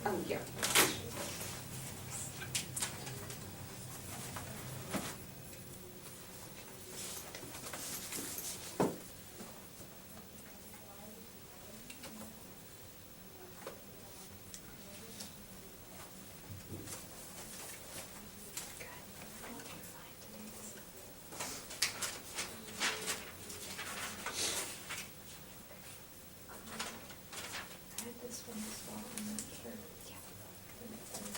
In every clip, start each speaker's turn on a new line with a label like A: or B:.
A: Oh, yeah.
B: I had this one as well, I'm not sure. Yeah.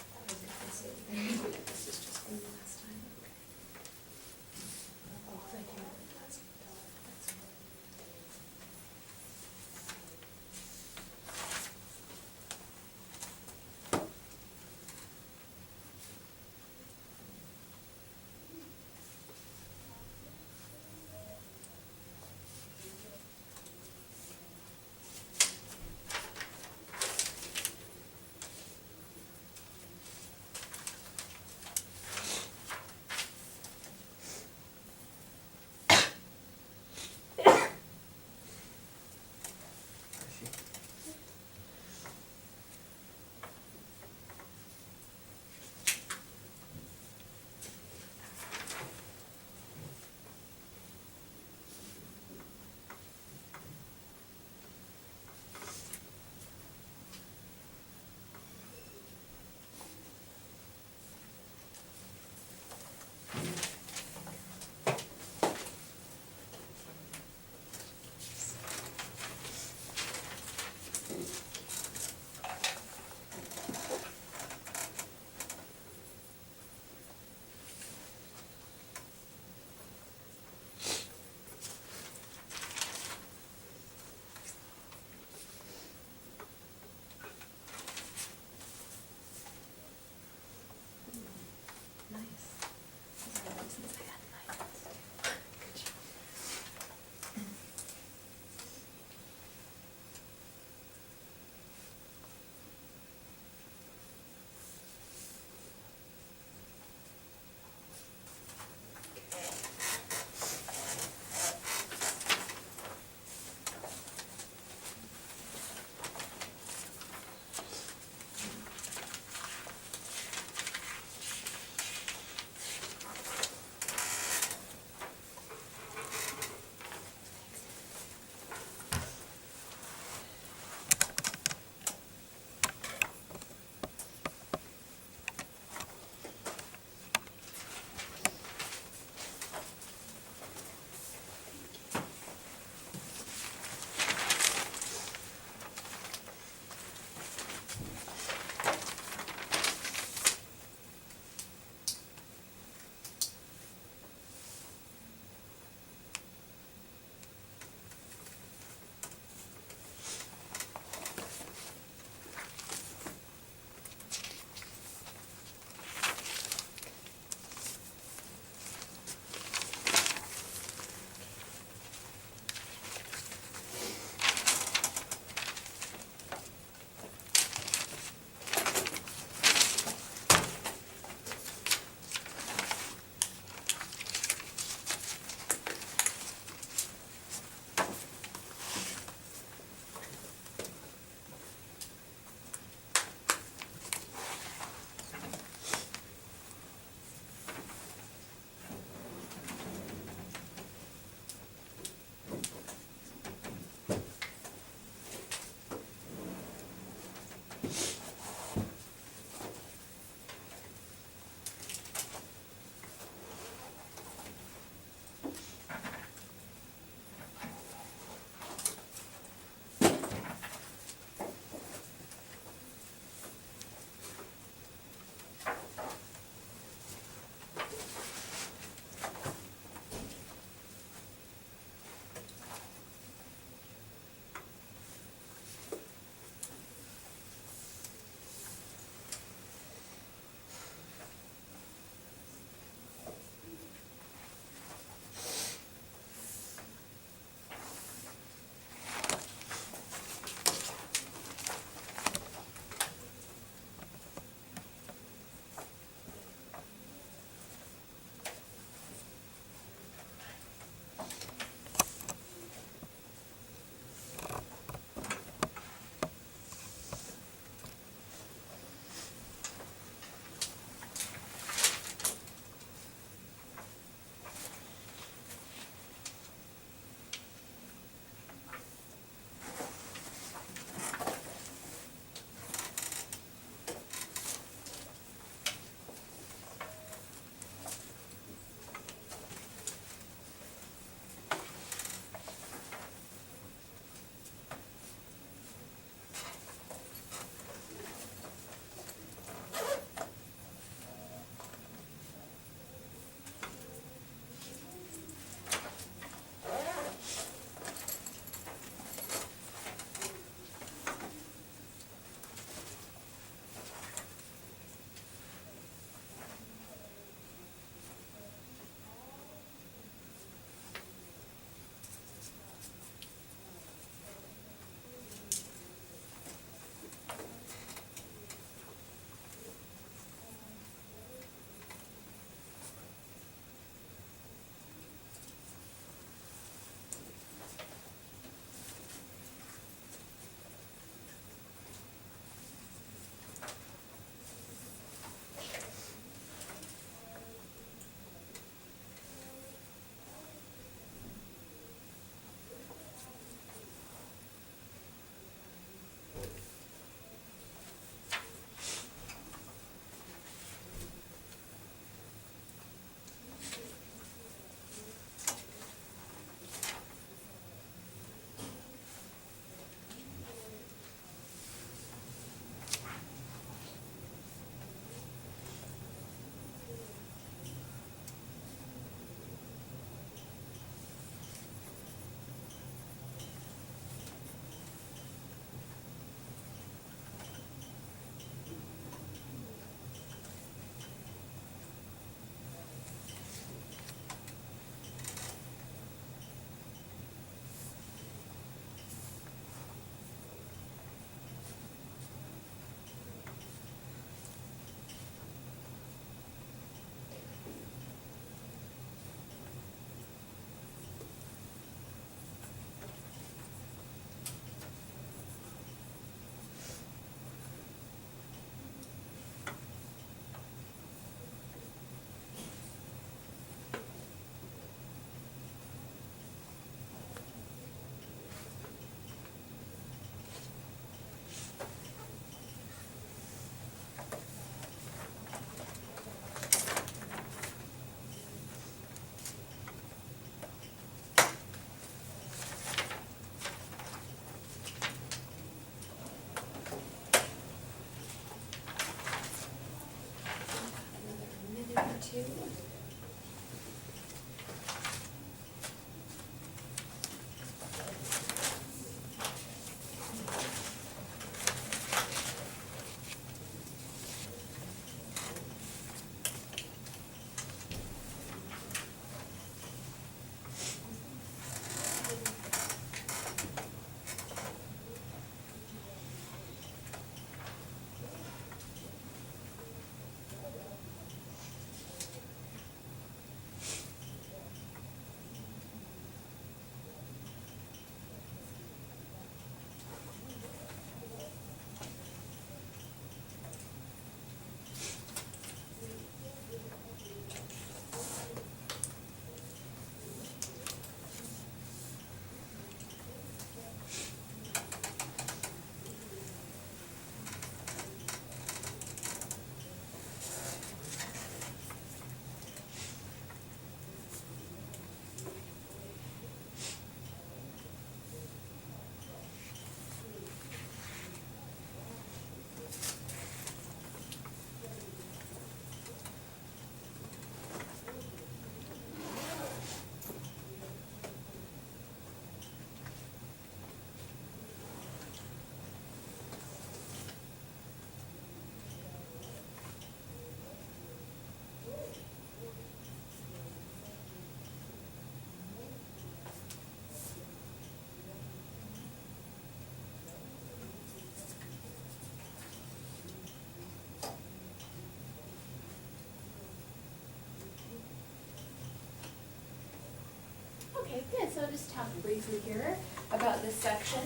A: Okay, good. So I'll just talk briefly here about this section.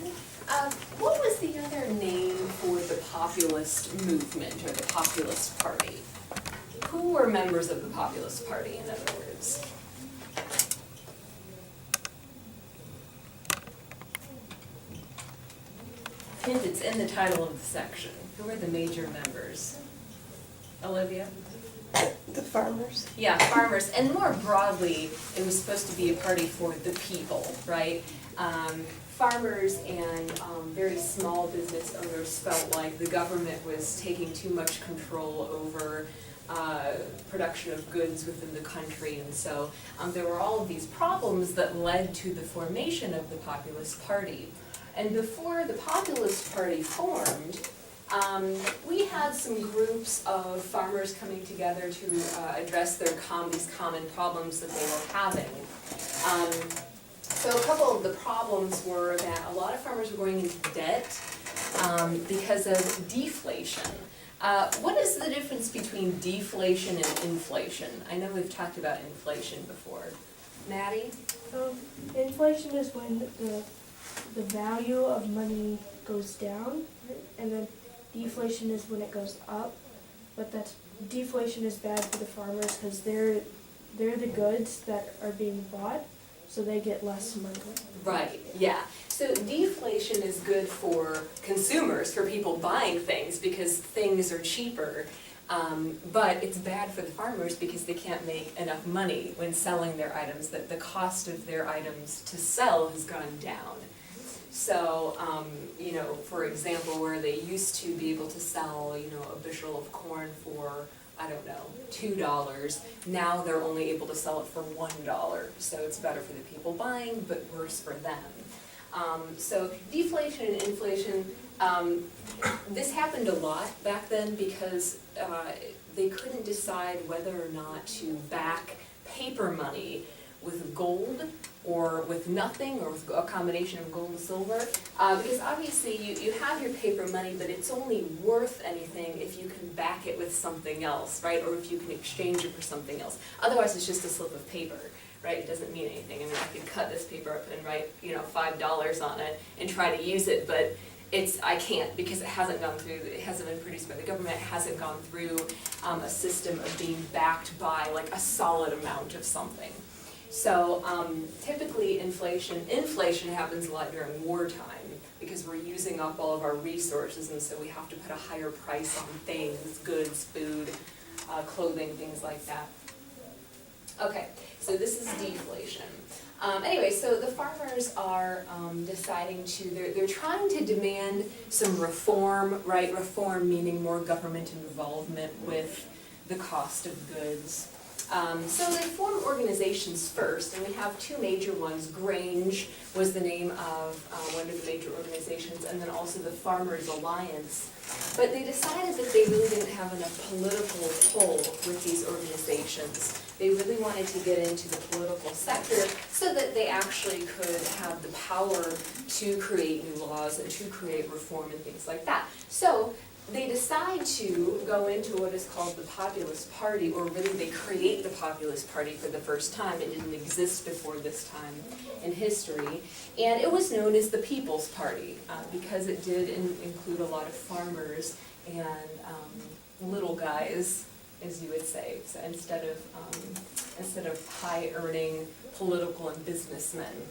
A: What was the other name for the populist movement or the populist party? Who were members of the populist party, in other words? Hint, it's in the title of the section. Who were the major members? Olivia?
B: The farmers.
A: Yeah, farmers, and more broadly, it was supposed to be a party for the people, right? Farmers and very small business owners felt like the government was taking too much control over production of goods within the country, and so there were all of these problems that led to the formation of the Populist Party. And before the Populist Party formed, we had some groups of farmers coming together to address these common problems that they were having. So a couple of the problems were that a lot of farmers were going into debt because of deflation. What is the difference between deflation and inflation? I know we've talked about inflation before. Maddie?
C: Inflation is when the value of money goes down, and then deflation is when it goes up. But deflation is bad for the farmers because they're the goods that are being bought, so they get less money.
A: Right, yeah. So deflation is good for consumers, for people buying things, because things are cheaper. But it's bad for the farmers because they can't make enough money when selling their items, that the cost of their items to sell has gone down. So, for example, where they used to be able to sell, a bushel of corn for, I don't know, $2, now they're only able to sell it for $1. So it's better for the people buying, but worse for them. So deflation and inflation, this happened a lot back then because they couldn't decide whether or not to back paper money with gold or with nothing, or with a combination of gold and silver, because obviously you have your paper money, but it's only worth anything if you can back it with something else, right, or if you can exchange it for something else. Otherwise it's just a slip of paper, right, it doesn't mean anything. I mean, I could cut this paper up and write, $5 on it and try to use it, but I can't, because it hasn't gone through, it hasn't been produced by the government, it hasn't gone through a system of being backed by like a solid amount of something. So typically inflation happens a lot during wartime because we're using up all of our resources, and so we have to put a higher price on things, goods, food, clothing, things like that. Okay, so this is deflation. Anyway, so the farmers are deciding they're trying to demand some reform, right? Reform meaning more government involvement with the cost of goods. So they form organizations first, and we have two major ones. Grange was the name of one of the major organizations, and then also the Farmers Alliance. But they decided that they really didn't have enough political pull with these organizations. They really wanted to get into the political sector so that they actually could have the power to create new laws and to create reform and things like that. So they decide to go into what is called the Populist Party, or really they create the Populist Party for the first time. It didn't exist before this time in history. And it was known as the People's Party because it did include a lot of farmers and little guys, as you would say, so instead of high-earning political and businessmen.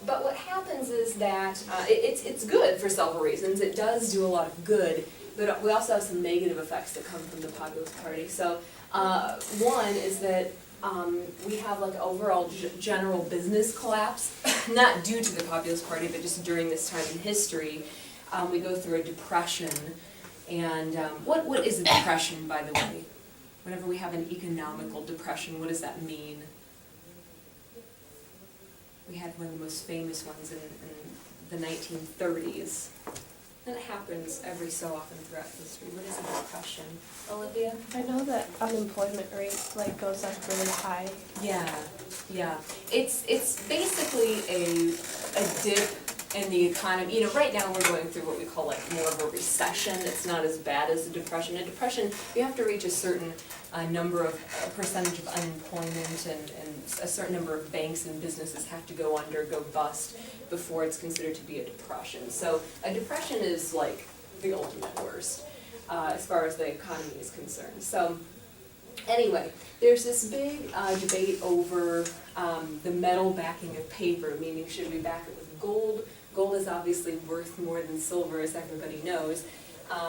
A: But what happens is that it's good for several reasons. It does do a lot of good, but we also have some negative effects that come from the Populist Party. So one is that we have like overall general business collapse, not due to the Populist Party, but just during this time in history. We go through a depression, and what is a depression, by the way? Whenever we have an economical depression, what does that mean? We had one of the most famous ones in the 1930s. And it happens every so often throughout history. What is a depression? Olivia?
B: I know that unemployment rate goes up really high.
A: Yeah. It's basically a dip and the economy, right now we're going through what we call like more of a recession. It's not as bad as a depression. A depression, you have to reach a certain percentage of unemployment, and a certain number of banks and businesses have to go under, go bust before it's considered to be a depression. So a depression is like the ultimate worst as far as the economy is concerned. So anyway, there's this big debate over the metal backing of paper, meaning should we back it with gold? Gold is obviously worth more than silver, as everybody knows,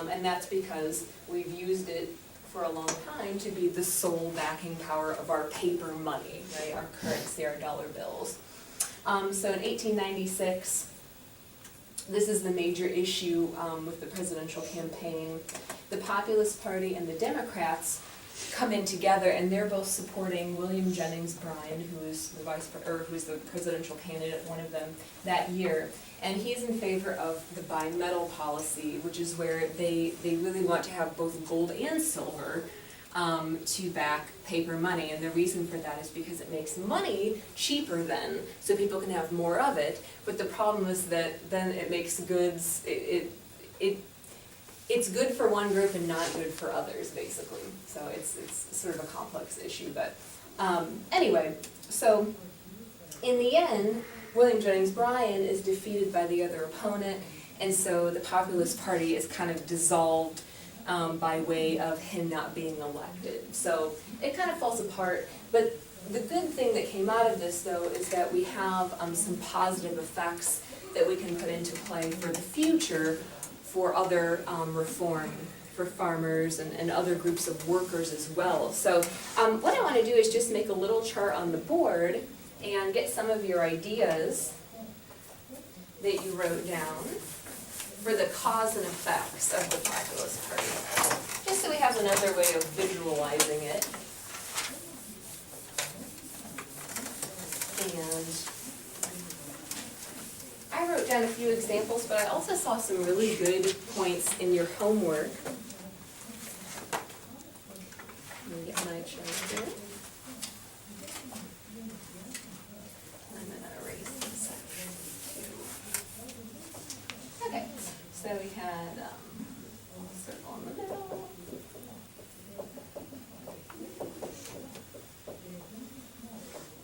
A: and that's because we've used it for a long time to be the sole backing power of our paper money, right? Our currency, our dollar bills. So in 1896, this is the major issue with the presidential campaign. The Populist Party and the Democrats come in together, and they're both supporting William Jennings Bryan, who is who's the presidential candidate, one of them, that year. And he's in favor of the bimetal policy, which is where they really want to have both gold and silver to back paper money. And the reason for that is because it makes money cheaper then, so people can have more of it. But the problem is that then it makes goods, it's good for one group and not good for others, basically. So it's sort of a complex issue, but anyway, so in the end, William Jennings Bryan is defeated by the other opponent, and so the Populist Party is kind of dissolved by way of him not being elected. So it kind of falls apart, but the good thing that came out of this, though, is that we have some positive effects that we can put into play for the future for other reform for farmers and other groups of workers as well. So what I want to do is just make a little chart on the board and get some of your ideas that you wrote down for the cause and effects of the Populist Party, just so we have another way of visualizing it. And I wrote down a few examples, but I also saw some really good points in your homework. Let me get my chart here. I'm going to erase this too. Okay, so we had a circle in the middle.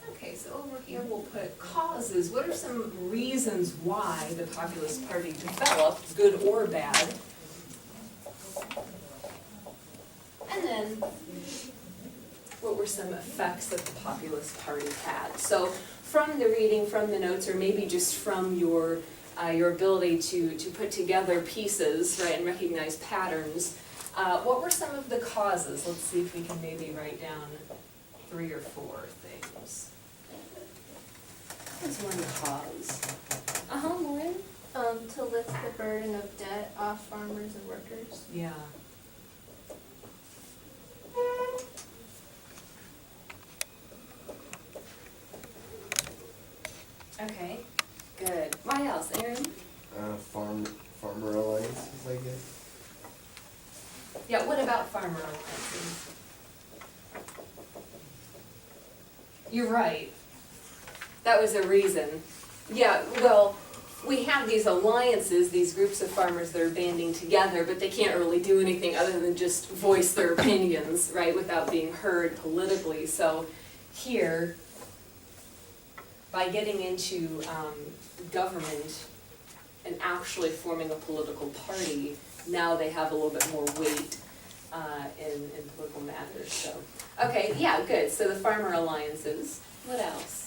A: Okay, so over here we'll put causes. What are some reasons why the Populist Party developed, good or bad? And then, what were some effects that the Populist Party had? So from the reading, from the notes, or maybe just from your ability to put together pieces, right, and recognize patterns, what were some of the causes? Let's see if we can maybe write down 3 or 4 things. What's one cause? Lauren?
B: To lift the burden of debt off farmers and workers.
A: Yeah. Okay, good. What else, Aaron?
D: Farmer alliances, I guess.
A: Yeah, what about farmer alliances? You're right. That was a reason. Yeah, well, we have these alliances, these groups of farmers that are banding together, but they can't really do anything other than just voice their opinions, right, without being heard politically. So here, by getting into government and actually forming a political party, now they have a little bit more weight in political matters. So, okay, yeah, good. So the farmer alliances. What else?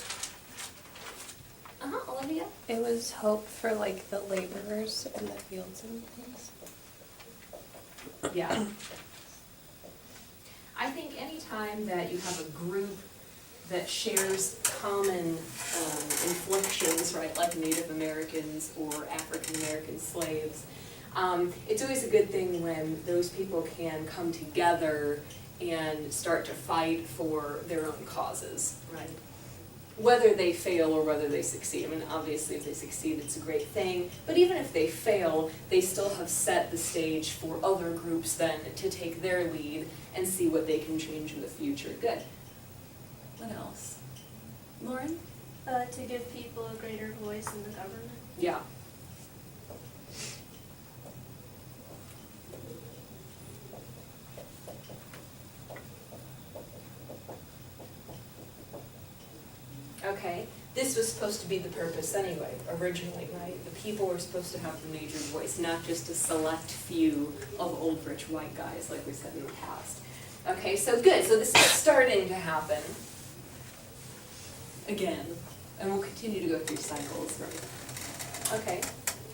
A: Olivia?
B: It was hope for like the laborers in the fields and things.
A: Yeah. I think anytime that you have a group that shares common inflictions, right, like Native Americans or African American slaves, it's always a good thing when those people can come together and start to fight for their own causes, right? Whether they fail or whether they succeed. I mean, obviously if they succeed, it's a great thing, but even if they fail, they still have set the stage for other groups then to take their lead and see what they can change in the future. Good. What else? Lauren?
B: To give people a greater voice in the government.
A: Yeah, Okay, this was supposed to be the purpose anyway, originally, right? The people were supposed to have the major voice, not just a select few of old rich white guys like we said in the past. Okay, so good, so this is starting to happen again, and we'll continue to go through cycles, right? Okay,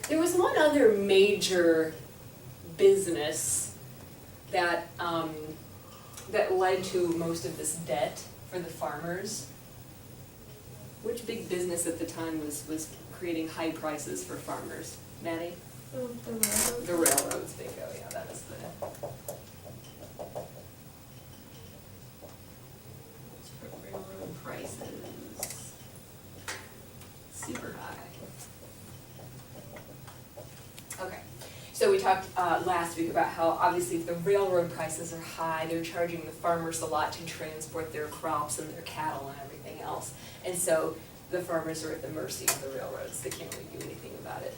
A: there was one other major business that, that led to most of this debt for the farmers. Which big business at the time was creating high prices for farmers? Maddie?
C: The railroad.
A: The railroads, bingo, yeah, that is the. Railroad prices. Super high. Okay, so we talked last week about how obviously if the railroad prices are high, they're charging the farmers a lot to transport their crops and their cattle and everything else. And so the farmers are at the mercy of the railroads, they can't really do anything about it.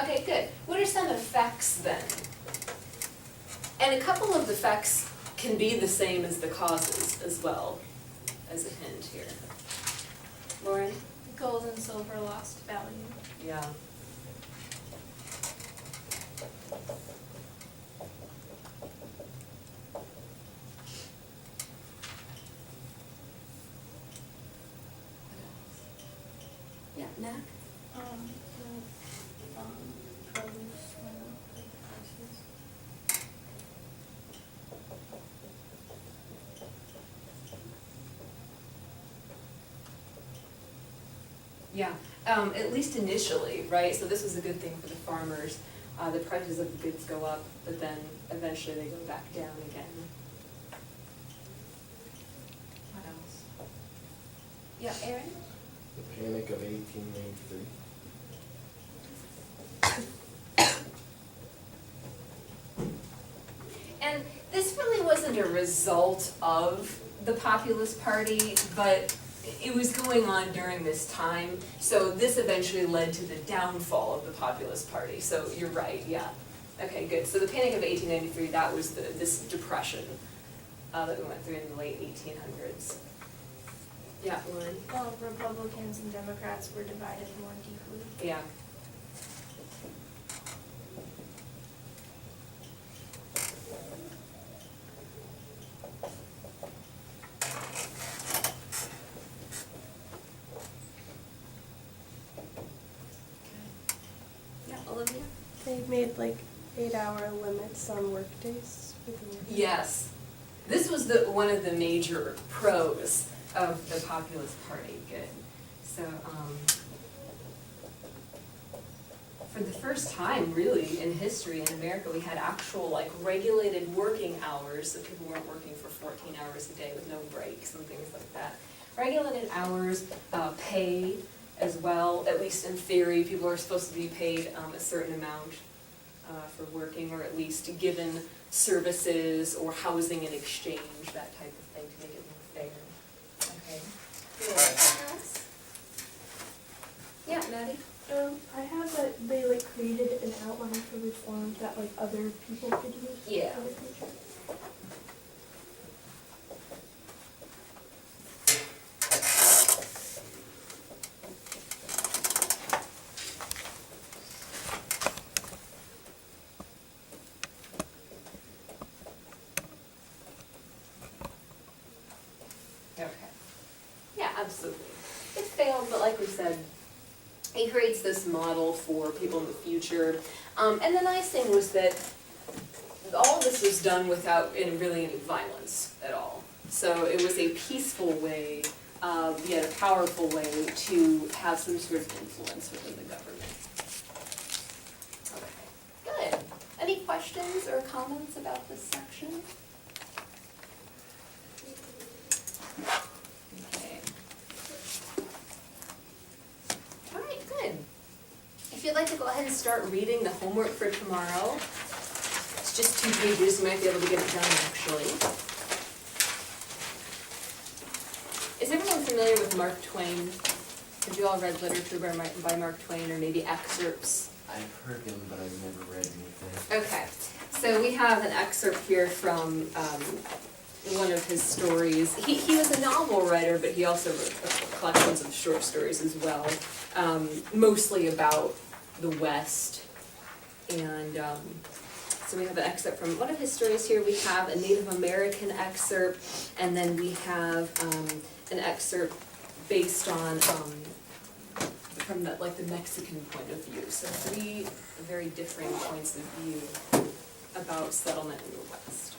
A: Okay, good. What are some effects then? And a couple of the effects can be the same as the causes as well, as a hint here. Lauren?
B: Gold and silver lost value.
A: Yeah. Yeah, Mac?
B: Produce went up, like prices.
A: Yeah, at least initially, right? So this was a good thing for the farmers. The prices of the goods go up, but then eventually they go back down again. What else? Yeah, Aaron?
D: The Panic of 1893.
A: And this really wasn't a result of the Populist Party, but it was going on during this time. So this eventually led to the downfall of the Populist Party. So you're right, yeah. Okay, good. So the Panic of 1893, that was this depression that we went through in the late 1800s. Yeah, Lauren?
B: Well, Republicans and Democrats were divided more deeply.
A: Yeah. Yeah, Olivia?
B: They made like 8-hour limits on workdays for the workers.
A: Yes. This was one of the major pros of the Populist Party, good. So, for the first time really in history in America, we had actual like regulated working hours, so people weren't working for 14 hours a day with no breaks and things like that. Regulated hours, pay as well, at least in theory, people are supposed to be paid a certain amount for working, or at least given services or housing in exchange, that type of thing, to make it more fair. Okay. Anything else? Yeah, Maddie?
C: I have that they like created an outline for reform that like other people could use
A: Yeah.
C: in the future.
A: Okay. Yeah, absolutely. It failed, but like we said, it creates this model for people in the future. And the nice thing was that all of this was done without really any violence at all. So it was a peaceful way, yet a powerful way to have some sort of influence within the government. Okay, good. Any questions or comments about this section? Okay. All right, good. If you'd like to go ahead and start reading the homework for tomorrow, it's just 2 pages, you might be able to get it done actually. Is everyone familiar with Mark Twain? Have you all read literature by Mark Twain, or maybe excerpts?
D: I've heard him, but I've never read anything.
A: Okay, so we have an excerpt here from one of his stories. He was a novel writer, but he also wrote collections of short stories as well, mostly about the West. And so we have an excerpt from one of his stories here. We have a Native American excerpt, and then we have an excerpt based on from the Mexican point of view. So three very differing points of view about settlement in the West.